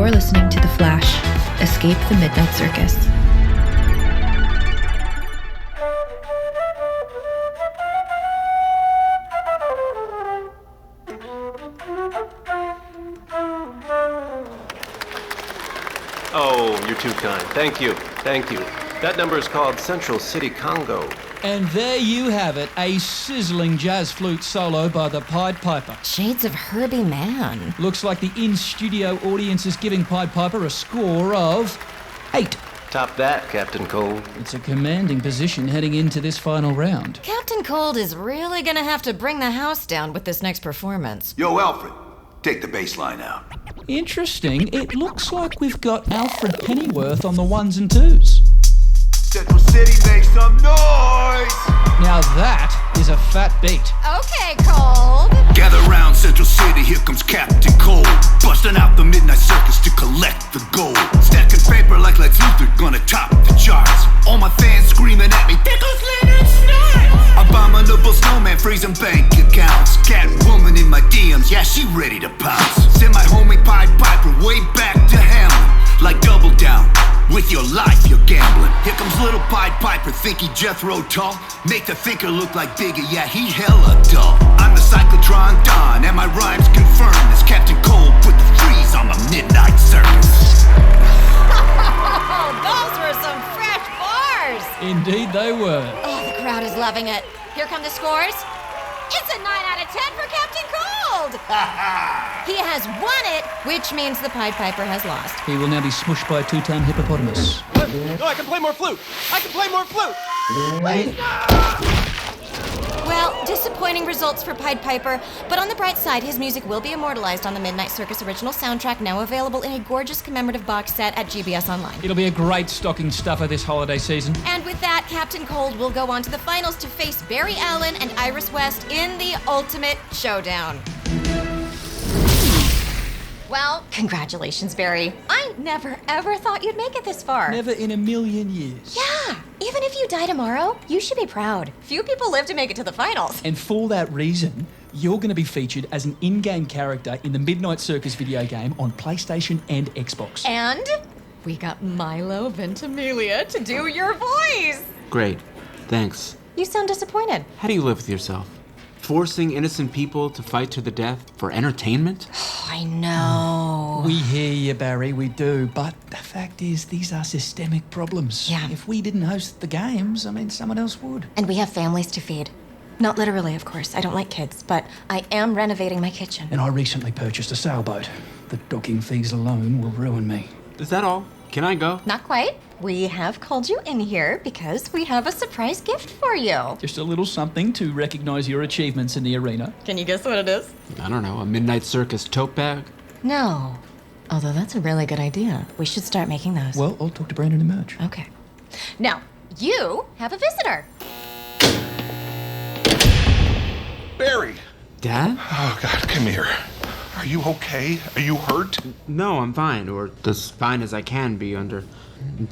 You're listening to The Flash. Escape the Midnight Circus. Oh, you're too kind. Thank you. Thank you. That number is called Central City Congo. And there you have it, a sizzling jazz flute solo by the Pied Piper. Shades of Herbie Mann. Looks like the in-studio audience is giving Pied Piper a score of 8. Top that, Captain Cole. It's a commanding position heading into this final round. Captain Cold is really gonna have to bring the house down with this next performance. Yo, Alfred, take the bass line out. Interesting, it looks like we've got Alfred Pennyworth on the 1s and 2s. Central City, make some noise! Now that is a fat beat. Okay, Cold. Gather round Central City, here comes Captain Cole. Busting out the Midnight Circus to collect the gold. Stacking paper like Lex Luthor, gonna top the charts. All my fans screaming at me, there goes Leonard Snart! Abominable snowman freezing bank accounts. Catwoman in my DMs, yeah, she ready to pounce. Send my homie Pied Piper way back to Hamlin. Like Double Down, with your life you're gambling. Here comes little Pied Piper, think he Jethro Tull. Make the thinker look like Bigger, yeah, he hella dull. I'm the Cyclotron Don, and my rhymes confirm this. Captain Cole put the freeze on the Midnight Circus. Oh, those were some fresh bars. Indeed they were. Oh, the crowd is loving it. Here come the scores. It's a 9 out of 10 for Captain Cold. He has won it, which means the Pied Piper has lost. He will now be smushed by a 2-ton hippopotamus. No, I can play more flute. I can play more flute. Well, disappointing results for Pied Piper, but on the bright side, his music will be immortalized on the Midnight Circus original soundtrack, now available in a gorgeous commemorative box set at GBS Online. It'll be a great stocking stuffer this holiday season. And with that, Captain Cold will go on to the finals to face Barry Allen and Iris West in the ultimate showdown. Well, congratulations, Barry. I never, ever thought you'd make it this far. Never in a million years. Yeah, even if you die tomorrow, you should be proud. Few people live to make it to the finals. And for that reason, you're going to be featured as an in-game character in the Midnight Circus video game on PlayStation and Xbox. And we got Milo Ventimiglia to do your voice. Great. Thanks. You sound disappointed. How do you live with yourself? Forcing innocent people to fight to the death for entertainment? I know. We hear you, Barry, we do. But the fact is, these are systemic problems. Yeah. If we didn't host the games, someone else would. And we have families to feed. Not literally, of course. I don't like kids, but I am renovating my kitchen. And I recently purchased a sailboat. The docking fees alone will ruin me. Is that all? Can I go? Not quite. We have called you in here because we have a surprise gift for you. Just a little something to recognize your achievements in the arena. Can you guess what it is? I don't know, a Midnight Circus tote bag? No. Although that's a really good idea. We should start making those. Well, I'll talk to Brandon and Merge. Okay. Now, you have a visitor. Barry! Dad? Oh, God, come here. Are you okay? Are you hurt? No, I'm fine, or as fine as I can be under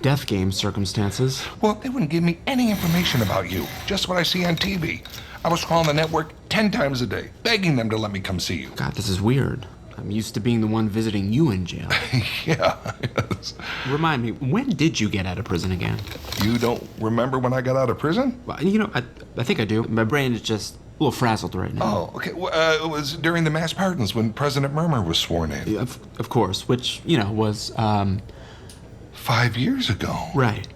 death game circumstances. Well, they wouldn't give me any information about you. Just what I see on TV. I was calling the network 10 times a day, begging them to let me come see you. God, this is weird. I'm used to being the one visiting you in jail. Yeah. Yes. Remind me, when did you get out of prison again? You don't remember when I got out of prison? Well, I think I do. My brain is just a little frazzled right now. Oh, okay. Well, it was during the mass pardons when President Murmur was sworn in. Yeah, of course, which, was, 5 years ago. Right.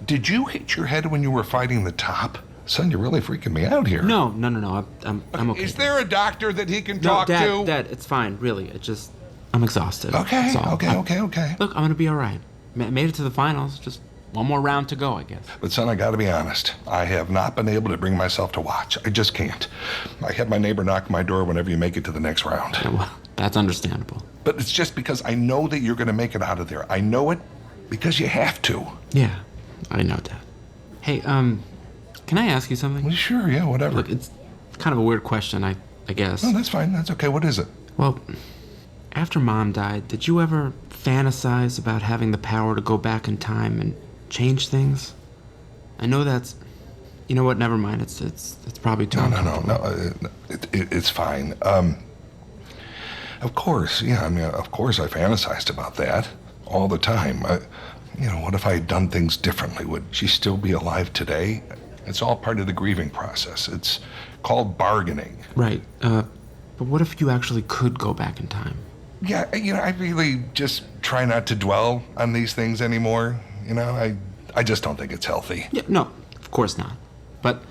Did you hit your head when you were fighting the top? Son, you're really freaking me out here. No. I'm okay. Is there a doctor that he can No, talk to? Dad, it's fine, really. I'm exhausted. Okay, That's all. okay. Look, I'm gonna be all right. Made it to the finals. Just one more round to go, I guess. But son, I gotta be honest. I have not been able to bring myself to watch. I just can't. I had my neighbor knock my door whenever you make it to the next round. Yeah, well, that's understandable. But it's just because I know that you're gonna make it out of there. I know it because you have to. Yeah, I know, Dad. Hey, can I ask you something? Well, sure, yeah, whatever. Look, it's kind of a weird question, I guess. No, that's fine. That's okay. What is it? Well, after Mom died, did you ever fantasize about having the power to go back in time and change things? I know that's... You know what? Never mind. It's probably too uncomfortable. No. It's fine. Of course, yeah, I mean, of course I fantasized about that all the time. What if I had done things differently? Would she still be alive today? It's all part of the grieving process. It's called bargaining. Right. But what if you actually could go back in time? Yeah, I really just try not to dwell on these things anymore. I just don't think it's healthy. Yeah, no, of course not. But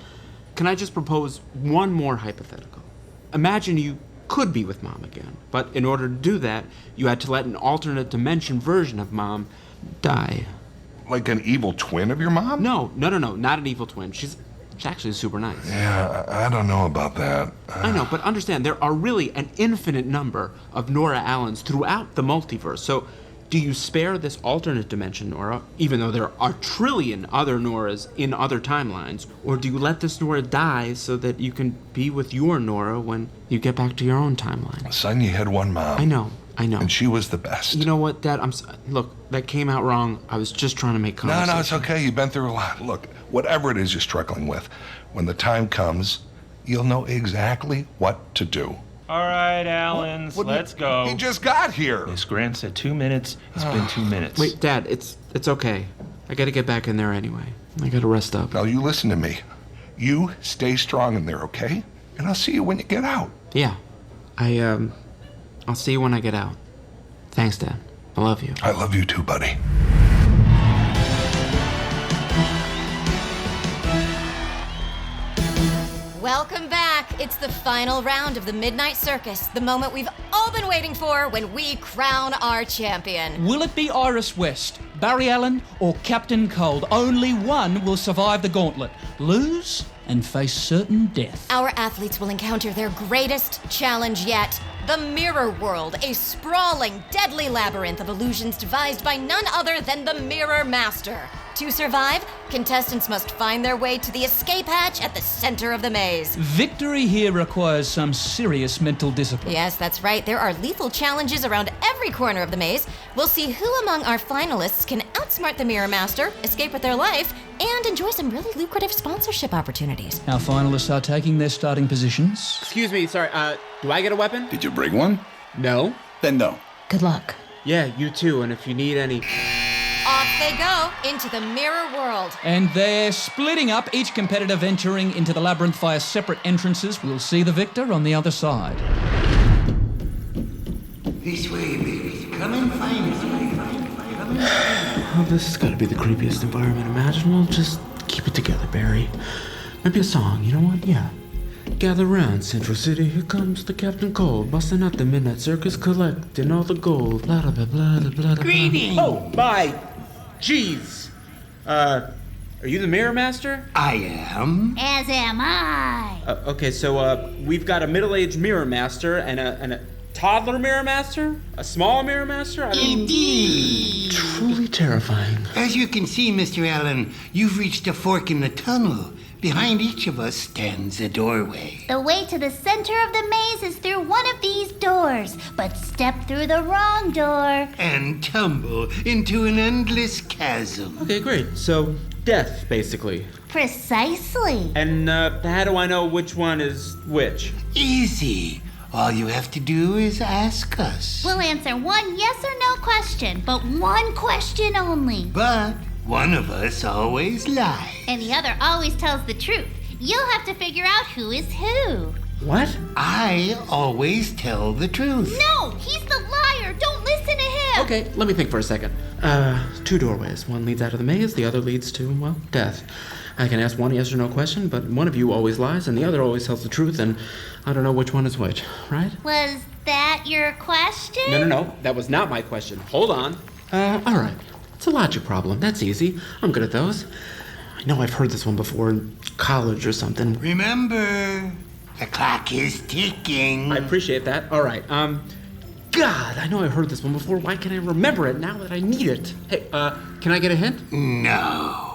can I just propose one more hypothetical? Imagine you could be with Mom again, but in order to do that, you had to let an alternate dimension version of Mom die. Like an evil twin of your mom? No, not an evil twin. She's actually super nice. Yeah, I don't know about that. I know, but understand, there are really an infinite number of Nora Allens throughout the multiverse. So, do you spare this alternate dimension Nora, even though there are trillion other Noras in other timelines? Or do you let this Nora die so that you can be with your Nora when you get back to your own timeline? Son, you had one mom. I know. And she was the best. You know what, Dad? Look, that came out wrong. I was just trying to make conversation. No, it's okay. You've been through a lot. Look, whatever it is you're struggling with, when the time comes, you'll know exactly what to do. All right, Allens, let's go. He just got here. Miss Grant said 2 minutes. It's been 2 minutes. Wait, Dad, it's okay. I gotta get back in there anyway. I gotta rest up. Now, you listen to me. You stay strong in there, okay? And I'll see you when you get out. Yeah. I'll see you when I get out. Thanks, Dad. I love you. I love you too, buddy. Welcome back. It's the final round of the Midnight Circus, the moment we've all been waiting for when we crown our champion. Will it be Iris West, Barry Allen, or Captain Cold? Only one will survive the gauntlet. Lose and face certain death. Our athletes will encounter their greatest challenge yet. The Mirror World, a sprawling, deadly labyrinth of illusions devised by none other than the Mirror Master. To survive, contestants must find their way to the escape hatch at the center of the maze. Victory here requires some serious mental discipline. Yes, that's right. There are lethal challenges around every corner of the maze. We'll see who among our finalists can outsmart the Mirror Master, escape with their life, and enjoy some really lucrative sponsorship opportunities. Our finalists are taking their starting positions. Excuse me, sorry, do I get a weapon? Did you bring one? No. Then no. Good luck. Yeah, you too, and if you need any... Off they go into the Mirror World. And they're splitting up, each competitor venturing into the labyrinth via separate entrances. We'll see the victor on the other side. This way, baby. Come and find us. Oh, this has got to be the creepiest environment imaginable. Just keep it together, Barry. Maybe a song, you know what? Yeah. Gather round, Central City, here comes the Captain Cold, busting out the Midnight Circus, collecting all the gold. Blah, blah, blah, blah, blah, blah. Greetings. Oh, my jeez. Are you the Mirror Master? I am. As am I. Okay, so, we've got a middle-aged Mirror Master and a toddler Mirror Master? A small Mirror Master? Indeed. Truly terrifying. As you can see, Mr. Allen, you've reached a fork in the tunnel. Behind each of us stands a doorway. The way to the center of the maze is through one of these doors, but step through the wrong door And tumble into an endless chasm. Okay, great. So, death, basically. Precisely. And, how do I know which one is which? Easy. All you have to do is ask us. We'll answer one yes or no question, but one question only. But one of us always lies. And the other always tells the truth. You'll have to figure out who is who. What? I always tell the truth. No, he's the liar. Don't listen to him. Okay, let me think for a second. Two doorways. One leads out of the maze, the other leads to, well, death. I can ask one yes or no question, but one of you always lies and the other always tells the truth, and I don't know which one is which, right? Was that your question? No, that was not my question. Hold on. All right. It's a logic problem. That's easy. I'm good at those. I know I've heard this one before in college or something. Remember, the clock is ticking. I appreciate that. All right. God, I know I heard this one before. Why can't I remember it now that I need it? Hey, can I get a hint? No.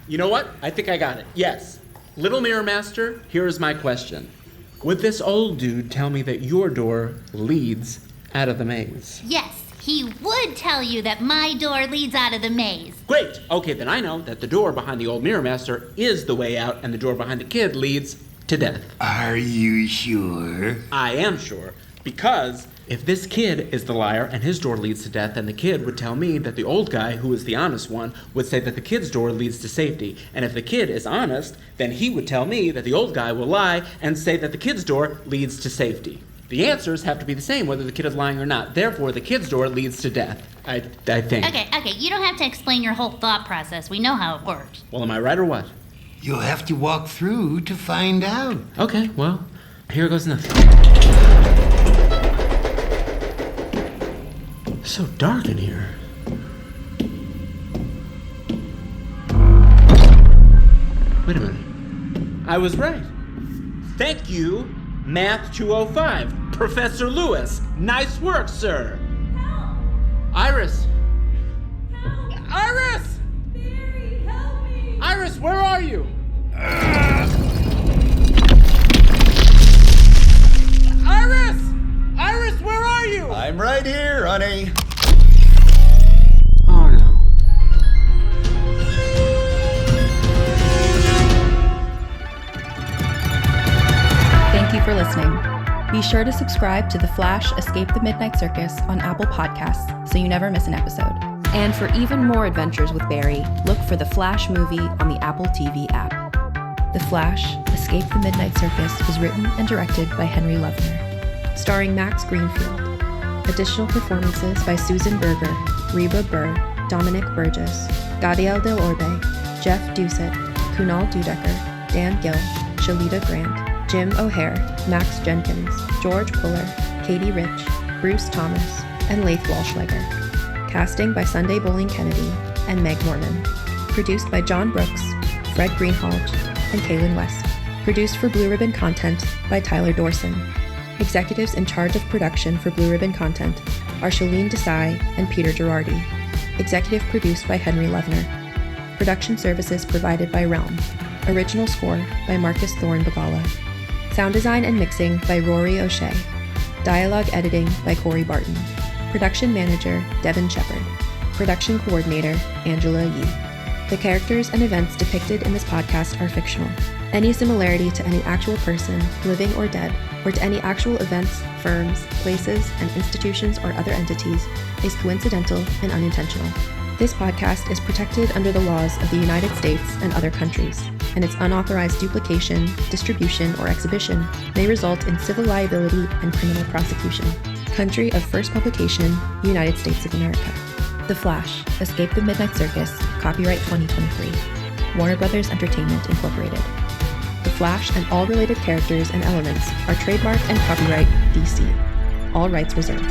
You know what? I think I got it. Yes. Little Mirror Master, here is my question. Would this old dude tell me that your door leads out of the maze? Yes, he would tell you that my door leads out of the maze. Great. Okay, then I know that the door behind the old Mirror Master is the way out, and the door behind the kid leads to death. Are you sure? I am sure. Because if this kid is the liar and his door leads to death, then the kid would tell me that the old guy, who is the honest one, would say that the kid's door leads to safety. And if the kid is honest, then he would tell me that the old guy will lie and say that the kid's door leads to safety. The answers have to be the same whether the kid is lying or not. Therefore, the kid's door leads to death, I think. Okay, you don't have to explain your whole thought process. We know how it works. Well, am I right or what? You'll have to walk through to find out. Okay, well, here goes nothing. So dark in here. Wait a minute. I was right. Thank you, Math 205. Professor Lewis. Nice work, sir. Help! Iris. Help! Iris! Barry, help me! Iris, where are you? Iris! Iris, where are you? I'm right here, honey. Oh no. Thank you for listening. Be sure to subscribe to The Flash Escape the Midnight Circus on Apple Podcasts so you never miss an episode. And for even more adventures with Barry, look for The Flash movie on the Apple TV app. The Flash Escape the Midnight Circus was written and directed by Henry Lovner, starring Max Greenfield. Additional performances by Susan Berger, Reba Burr, Dominic Burgess, Gadiel Del Orbe, Jeff Doucette, Kunal Dudecker, Dan Gill, Shalita Grant, Jim O'Hare, Max Jenkins, George Puller, Katie Rich, Bruce Thomas, and Laith Walschlager. Casting by Sunday Bowling Kennedy and Meg Mormon. Produced by John Brooks, Fred Greenhalgh, and Kaylin West. Produced for Blue Ribbon Content by Tyler Dorson. Executives in charge of production for Blue Ribbon Content are Shalene Desai and Peter Girardi. Executive produced by Henry Lovner. Production services provided by Realm. Original score by Marcus Thorne Bagala. Sound design and mixing by Rory O'Shea. Dialogue editing by Corey Barton. Production manager Devin Shepard. Production coordinator Angela Yee. The characters and events depicted in this podcast are fictional. Any similarity to any actual person, living or dead, or to any actual events, firms, places, and institutions or other entities is coincidental and unintentional. This podcast is protected under the laws of the United States and other countries, and its unauthorized duplication, distribution, or exhibition may result in civil liability and criminal prosecution. Country of first publication, United States of America. The Flash, Escape the Midnight Circus, copyright 2023. Warner Brothers Entertainment, Incorporated. The Flash and all related characters and elements are trademark and copyright DC. All rights reserved.